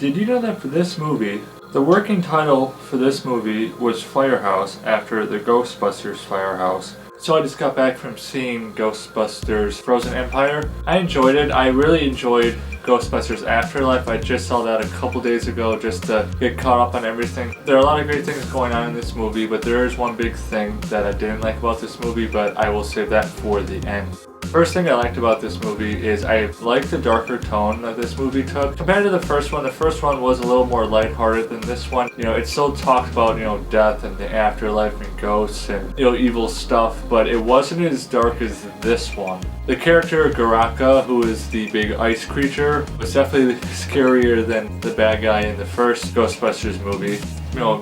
Did you know that for this movie, the working title for this movie was Firehouse after the Ghostbusters Firehouse? So I just got back from seeing Ghostbusters Frozen Empire. I enjoyed it. I really enjoyed Ghostbusters Afterlife. I just saw that a couple days ago just to get caught up on everything. There are a lot of great things going on in this movie, but there is one big thing that I didn't like about this movie, but I will save that for the end. First thing I liked about this movie is I liked the darker tone that this movie took. Compared to the first one was a little more lighthearted than this one. You know, it still talked about, death and the afterlife and ghosts and, evil stuff, but it wasn't as dark as this one. The character Garaka, who is the big ice creature, was definitely scarier than the bad guy in the first Ghostbusters movie.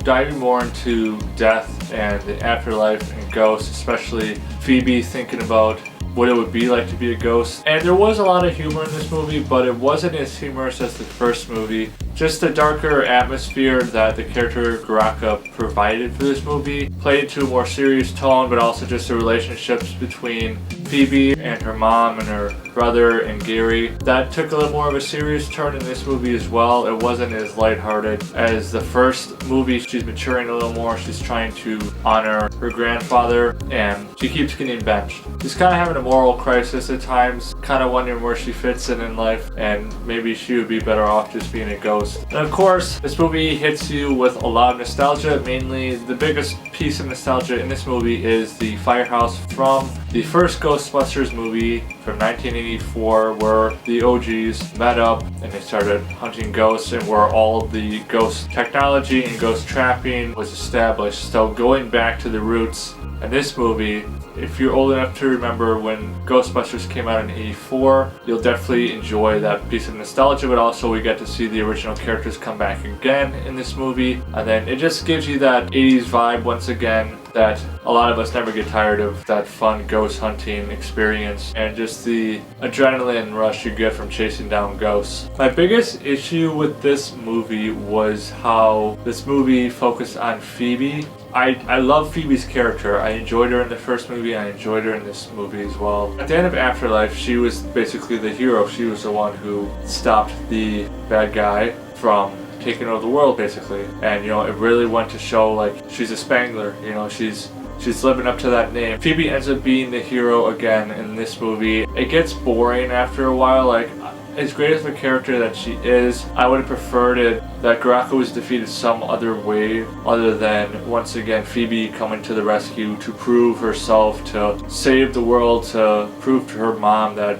Diving more into death and the afterlife and ghosts, especially Phoebe thinking about what it would be like to be a ghost. And there was a lot of humor in this movie, but it wasn't as humorous as the first movie. Just the darker atmosphere that the character Garaka provided for this movie played it to a more serious tone, but also just the relationships between Phoebe and her mom and her brother and Gary. That took a little more of a serious turn in this movie as well. It wasn't as lighthearted as the first movie. She's maturing a little more. She's trying to honor her grandfather, and she keeps getting benched. She's kind of having a moral crisis at times, kind of wondering where she fits in life, and maybe she would be better off just being a ghost. And of course, this movie hits you with a lot of nostalgia. Mainly, the biggest piece of nostalgia in this movie is the firehouse from the first Ghostbusters movie from 1984, where the OGs met up and they started hunting ghosts, and where all the ghost technology and ghost trapping was established. So going back to the roots in this movie, if you're old enough to remember when Ghostbusters came out in '84, you'll definitely enjoy that piece of nostalgia, but also we get to see the original characters come back again in this movie, and then it just gives you that 80s vibe once again that a lot of us never get tired of, that fun ghost hunting experience and just the adrenaline rush you get from chasing down ghosts. My biggest issue with this movie was how this movie focused on Phoebe. I love Phoebe's character. I enjoyed her in the first movie, I enjoyed her in this movie as well. At the end of Afterlife, she was basically the hero. She was the one who stopped the bad guy from taking over the world, basically. And it really went to show, like, she's a Spangler. She's living up to that name. Phoebe ends up being the hero again in this movie. It gets boring after a while. Like, as great as the character that she is, I would have preferred it that Garaka was defeated some other way other than, once again, Phoebe coming to the rescue to prove herself, to save the world, to prove to her mom that,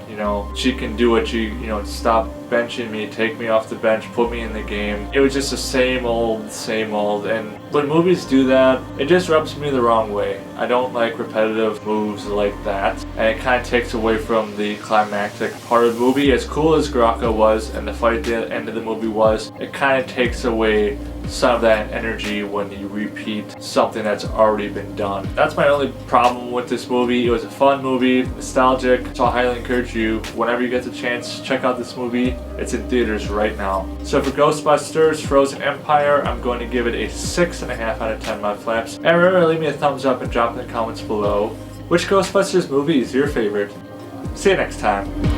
she can do it. Stop benching me, take me off the bench, put me in the game. It was just the same old, and when movies do that, it just rubs me the wrong way. I don't like repetitive moves like that, and it kind of takes away from the climactic part of the movie. As cool as Garaka was and the fight at the end of the movie was, it kind of takes away some of that energy when you repeat something that's already been done. That's my only problem with this movie. It was a fun movie, nostalgic, so I highly encourage you, whenever you get the chance, check out this movie. It's in theaters right now. So for Ghostbusters Frozen Empire, I'm going to give it a 6.5 out of 10 Mudflaps. And remember to leave me a thumbs up and drop in the comments below which Ghostbusters movie is your favorite. See you next time.